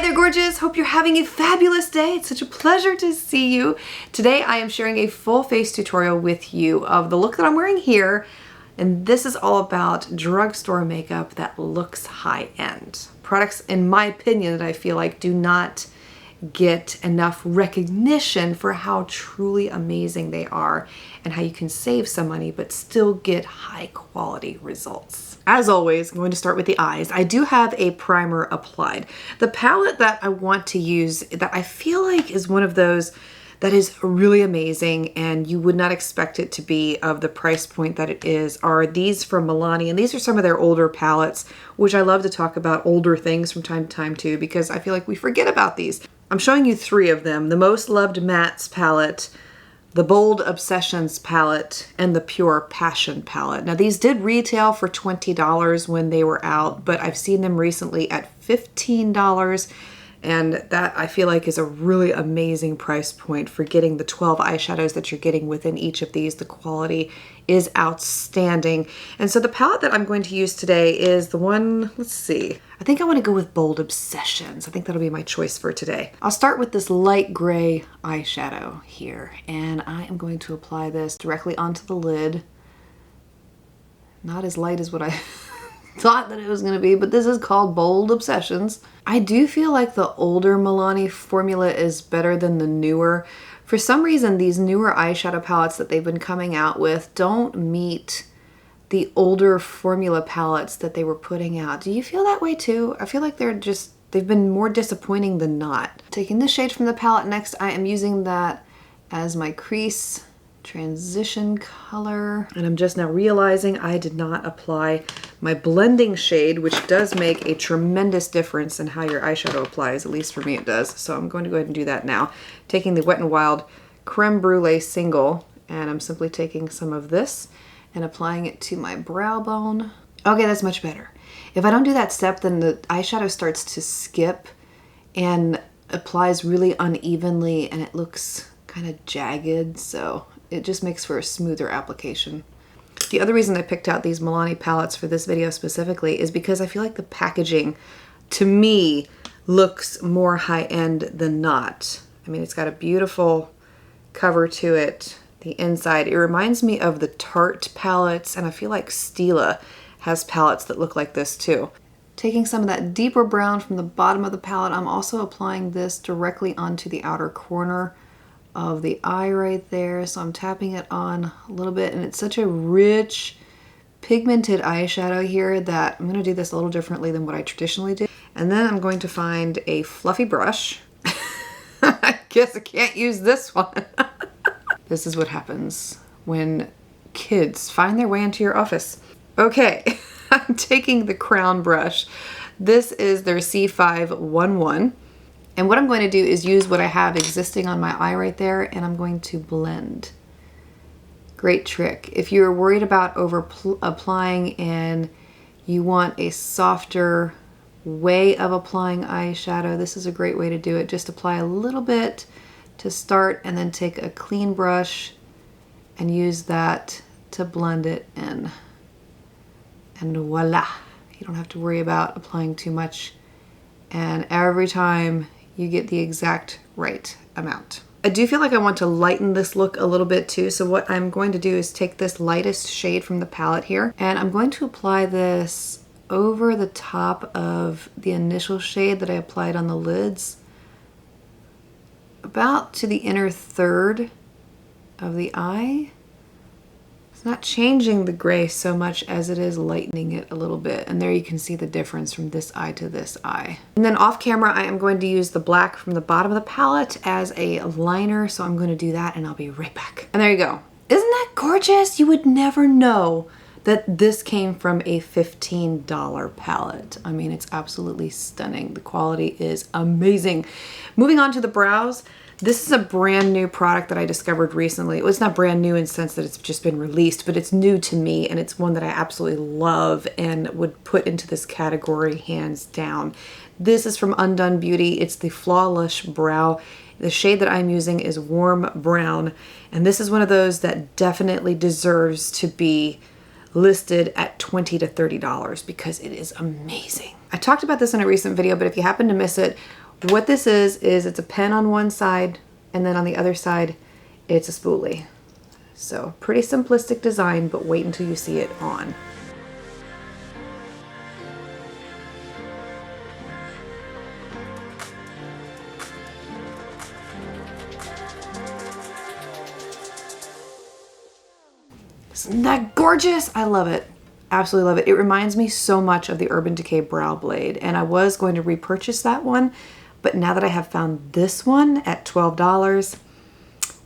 there, gorgeous. Hope you're having a fabulous day. It's such a pleasure to see you. Today I am sharing a full face tutorial with you of the look that I'm wearing here. And this is all about drugstore makeup that looks high-end. Products, in my opinion, that I feel like do not get enough recognition for how truly amazing they are and how you can save some money but still get high quality results. As always, I'm going to start with the eyes. I do have a primer applied. The palette that I want to use that I feel like is one of those that is really amazing and you would not expect it to be of the price point that it is are these from Milani, and these are some of their older palettes, which I love to talk about older things from time to time too, because I feel like we forget about these. I'm showing you three of them: the Most Loved Mattes palette, the Bold Obsessions palette, and the Pure Passion palette. Now these did retail for $20 when they were out, but I've seen them recently at $15. And that I feel like is a really amazing price point for getting the 12 eyeshadows that you're getting within each of these. The quality is outstanding. And so the palette that I'm going to use today is the one, let's see. I think I want to go with Bold Obsessions. I think that'll be my choice for today. I'll start with this light gray eyeshadow here. And I am going to apply this directly onto the lid. Not as light as what I thought that it was going to be, but this is called Bold Obsessions. I do feel like the older Milani formula is better than the newer. For some reason, these newer eyeshadow palettes that they've been coming out with don't meet the older formula palettes that they were putting out. Do you feel that way too? I feel like they've been more disappointing than not. Taking this shade from the palette next, I am using that as my crease transition color. And I'm just now realizing I did not apply my blending shade, which does make a tremendous difference in how your eyeshadow applies. At least for me it does. So I'm going to go ahead and do that now. Taking the Wet n Wild Creme Brulee Single, and I'm simply taking some of this and applying it to my brow bone. Okay, that's much better. If I don't do that step, then the eyeshadow starts to skip and applies really unevenly and it looks kind of jagged, so it just makes for a smoother application. The other reason I picked out these Milani palettes for this video specifically is because I feel like the packaging, to me, looks more high-end than not. I mean, it's got a beautiful cover to it. The inside, it reminds me of the Tarte palettes, and I feel like Stila has palettes that look like this too. Taking some of that deeper brown from the bottom of the palette, I'm also applying this directly onto the outer corner of the eye right there. So I'm tapping it on a little bit, and it's such a rich pigmented eyeshadow here that I'm going to do this a little differently than what I traditionally do. And then I'm going to find a fluffy brush. I guess I can't use this one. This is what happens when kids find their way into your office. Okay, I'm taking the Crown brush. This is their C511. And what I'm going to do is use what I have existing on my eye right there, and I'm going to blend. Great trick. If you're worried about over applying and you want a softer way of applying eyeshadow, this is a great way to do it. Just apply a little bit to start and then take a clean brush and use that to blend it in. And voila! You don't have to worry about applying too much. And every time you get the exact right amount. I do feel like I want to lighten this look a little bit too, so what I'm going to do is take this lightest shade from the palette here, and I'm going to apply this over the top of the initial shade that I applied on the lids, about to the inner third of the eye. It's not changing the gray so much as it is lightening it a little bit. And there you can see the difference from this eye to this eye. And then off camera, I am going to use the black from the bottom of the palette as a liner. So I'm going to do that and I'll be right back. And there you go. Isn't that gorgeous? You would never know that this came from a $15 palette. I mean, it's absolutely stunning. The quality is amazing. Moving on to the brows. This is a brand new product that I discovered recently. Well, it's not brand new in the sense that it's just been released, but it's new to me and it's one that I absolutely love and would put into this category hands down. This is from Undone Beauty. It's the Flawless Brow. The shade that I'm using is Warm Brown, and this is one of those that definitely deserves to be listed at $20 to $30 because it is amazing. I talked about this in a recent video, but if you happen to miss it, What this is it's a pen on one side, and then on the other side, it's a spoolie. So pretty simplistic design, but wait until you see it on. Isn't that gorgeous? I love it. Absolutely love it. It reminds me so much of the Urban Decay Brow Blade, and I was going to repurchase that one, but now that I have found this one at $12,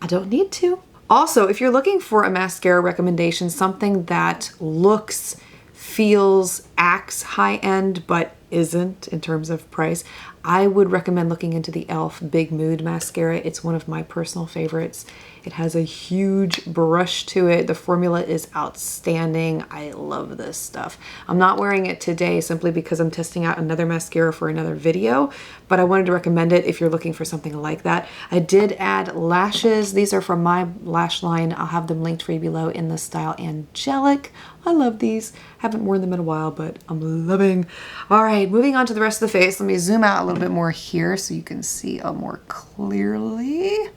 I don't need to. Also, if you're looking for a mascara recommendation, something that looks, feels, acts high-end, but isn't in terms of price, I would recommend looking into the e.l.f. Big Mood Mascara. It's one of my personal favorites. It has a huge brush to it. The formula is outstanding. I love this stuff. I'm not wearing it today simply because I'm testing out another mascara for another video, but I wanted to recommend it if you're looking for something like that. I did add lashes. These are from my lash line. I'll have them linked for you below in the style Angelic. I love these. Haven't worn them in a while, but I'm loving. All right, moving on to the rest of the face. Let me zoom out a little bit more here so you can see more clearly.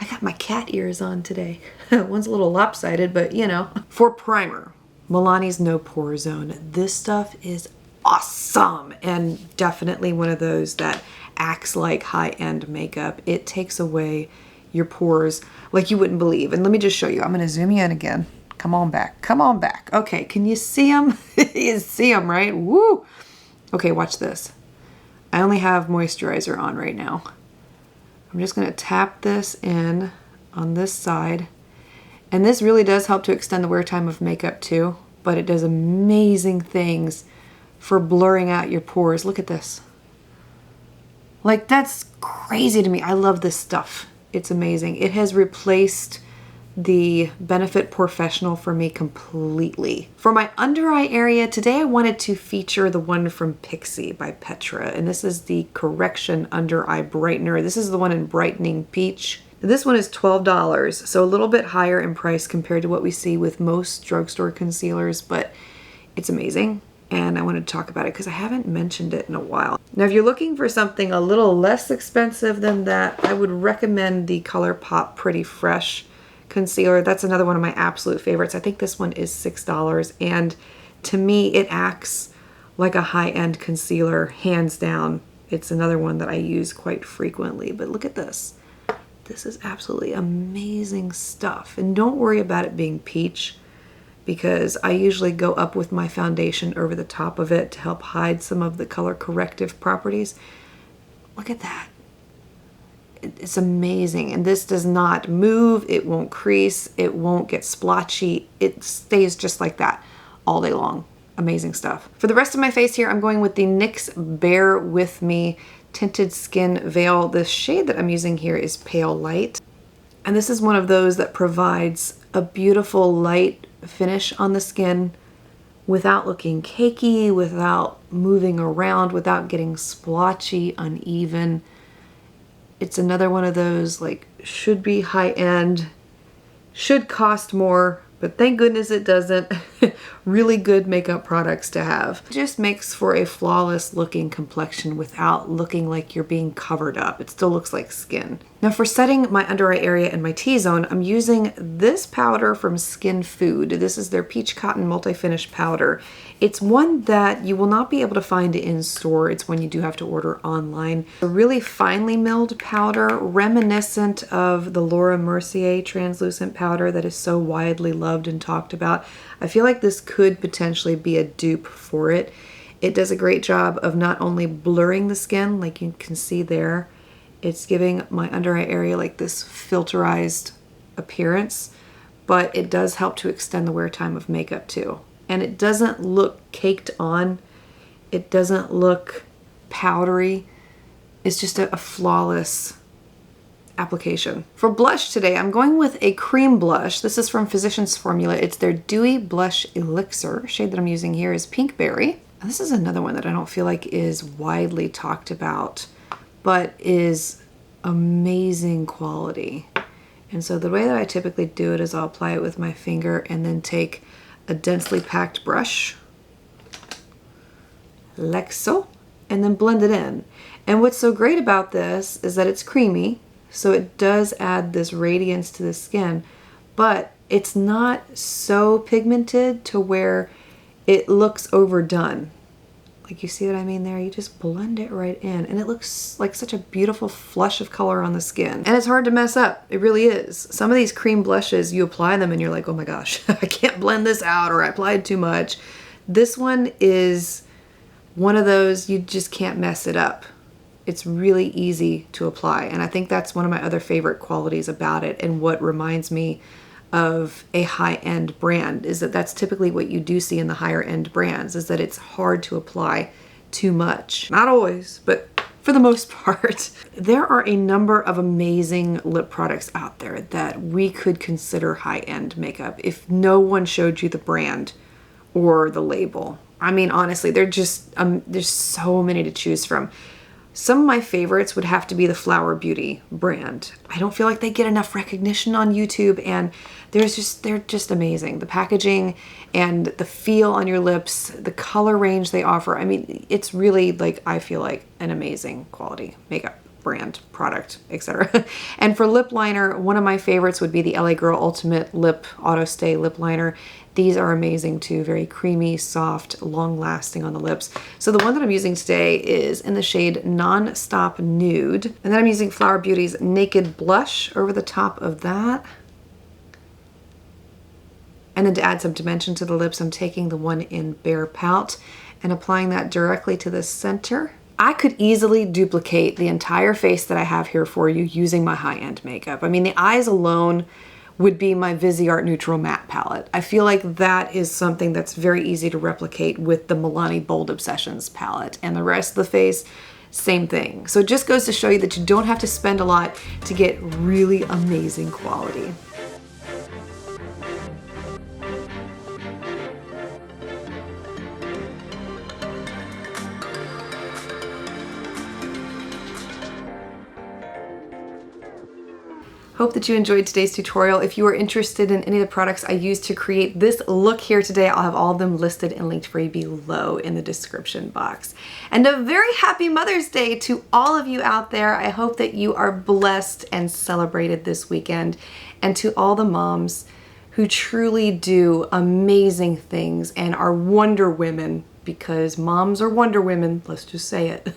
I got my cat ears on today. One's a little lopsided, but you know. For primer, Milani's No Pore Zone. This stuff is awesome and definitely one of those that acts like high-end makeup. It takes away your pores like you wouldn't believe. And let me just show you. I'm going to zoom you in again. Come on back. Come on back. Okay, can you see them? You see them, right? Woo! Okay, watch this. I only have moisturizer on right now. I'm just going to tap this in on this side. And this really does help to extend the wear time of makeup too, but it does amazing things for blurring out your pores. Look at this. Like, that's crazy to me. I love this stuff. It's amazing. It has replaced the Benefit Professional for me completely. For my under eye area, today I wanted to feature the one from Pixi by Petra, and this is the Correction Under Eye Brightener. This is the one in Brightening Peach. This one is $12, so a little bit higher in price compared to what we see with most drugstore concealers, but it's amazing. And I wanted to talk about it because I haven't mentioned it in a while. Now, if you're looking for something a little less expensive than that, I would recommend the ColourPop Pretty Fresh concealer. That's another one of my absolute favorites. I think this one is $6, and to me it acts like a high-end concealer, hands down. It's another one that I use quite frequently, but look at this. This is absolutely amazing stuff. And don't worry about it being peach, because I usually go up with my foundation over the top of it to help hide some of the color corrective properties. Look at that. It's amazing, and this does not move, it won't crease, it won't get splotchy, it stays just like that all day long. Amazing stuff. For the rest of my face here, I'm going with the NYX Bear With Me Tinted Skin Veil. The shade that I'm using here is Pale Light, and this is one of those that provides a beautiful light finish on the skin without looking cakey, without moving around, without getting splotchy, uneven. It's another one of those, like, should be high-end, should cost more, but thank goodness it doesn't. Really good makeup products to have. It just makes for a flawless looking complexion without looking like you're being covered up. It still looks like skin. Now, for setting my under eye area and my T-zone, I'm using this powder from Skin Food. This is their Peach Cotton Multi-Finish Powder. It's one that you will not be able to find in store. It's one you do have to order online. A really finely milled powder, reminiscent of the Laura Mercier translucent powder that is so widely loved and talked about. I feel like this could potentially be a dupe for it. It does a great job of not only blurring the skin, like you can see there, it's giving my under eye area like this filterized appearance, but it does help to extend the wear time of makeup too. And it doesn't look caked on. It doesn't look powdery. It's just a flawless application. For blush today, I'm going with a cream blush. This is from Physicians Formula. It's their Dewy Blush Elixir. Shade that I'm using here is Pink Berry. And this is another one that I don't feel like is widely talked about, but is amazing quality. And so the way that I typically do it is I'll apply it with my finger and then take a densely packed brush, like so, and then blend it in. And what's so great about this is that it's creamy, so it does add this radiance to the skin, but it's not so pigmented to where it looks overdone. Like, you see what I mean there? You just blend it right in and it looks like such a beautiful flush of color on the skin. And it's hard to mess up. It really is. Some of these cream blushes, you apply them and you're like, oh my gosh, I can't blend this out, or I applied too much. This one is one of those you just can't mess it up. It's really easy to apply. And I think that's one of my other favorite qualities about it, and what reminds me of a high-end brand, is that that's typically what you do see in the higher end brands, is that it's hard to apply too much. Not always, but for the most part. There are a number of amazing lip products out there that we could consider high-end makeup if no one showed you the brand or the label. I mean, honestly, they're just there's so many to choose from. Some of my favorites would have to be the Blvd brand. I don't feel like they get enough recognition on YouTube, and they're just amazing. The packaging and the feel on your lips, the color range they offer. I mean, it's really, like, I feel like an amazing quality makeup brand, product, etc. And for lip liner, one of my favorites would be the LA Girl Ultimate Lip Auto Stay Lip Liner. These are amazing too, very creamy, soft, long-lasting on the lips. So the one that I'm using today is in the shade Nonstop Nude. And then I'm using Flower Beauty's Naked Blush over the top of that. And then to add some dimension to the lips, I'm taking the one in Bare Pout and applying that directly to the center. I could easily duplicate the entire face that I have here for you using my high-end makeup. I mean, the eyes alone would be my Viseart Neutral Matte palette. I feel like that is something that's very easy to replicate with the Milani Bold Obsessions palette. And the rest of the face, same thing. So it just goes to show you that you don't have to spend a lot to get really amazing quality. Hope that you enjoyed today's tutorial. If you are interested in any of the products I used to create this look here today, I'll have all of them listed and linked for you below in the description box. And a very happy Mother's Day to all of you out there. I hope that you are blessed and celebrated this weekend. And to all the moms who truly do amazing things and are Wonder Women, because moms are Wonder Women, let's just say it.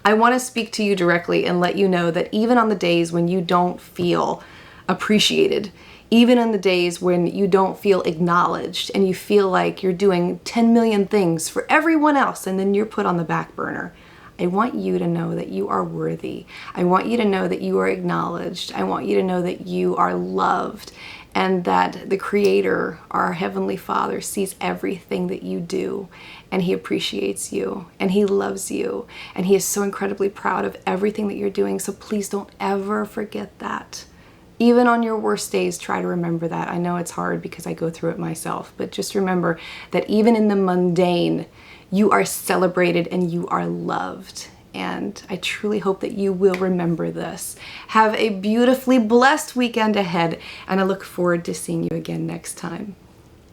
I want to speak to you directly and let you know that even on the days when you don't feel appreciated, even on the days when you don't feel acknowledged and you feel like you're doing 10 million things for everyone else and then you're put on the back burner, I want you to know that you are worthy. I want you to know that you are acknowledged. I want you to know that you are loved, and that the Creator, our Heavenly Father, sees everything that you do, and He appreciates you, and He loves you, and He is so incredibly proud of everything that you're doing. So please don't ever forget that. Even on your worst days, try to remember that. I know it's hard because I go through it myself, but just remember that even in the mundane, you are celebrated and you are loved. And I truly hope that you will remember this. Have a beautifully blessed weekend ahead, and I look forward to seeing you again next time.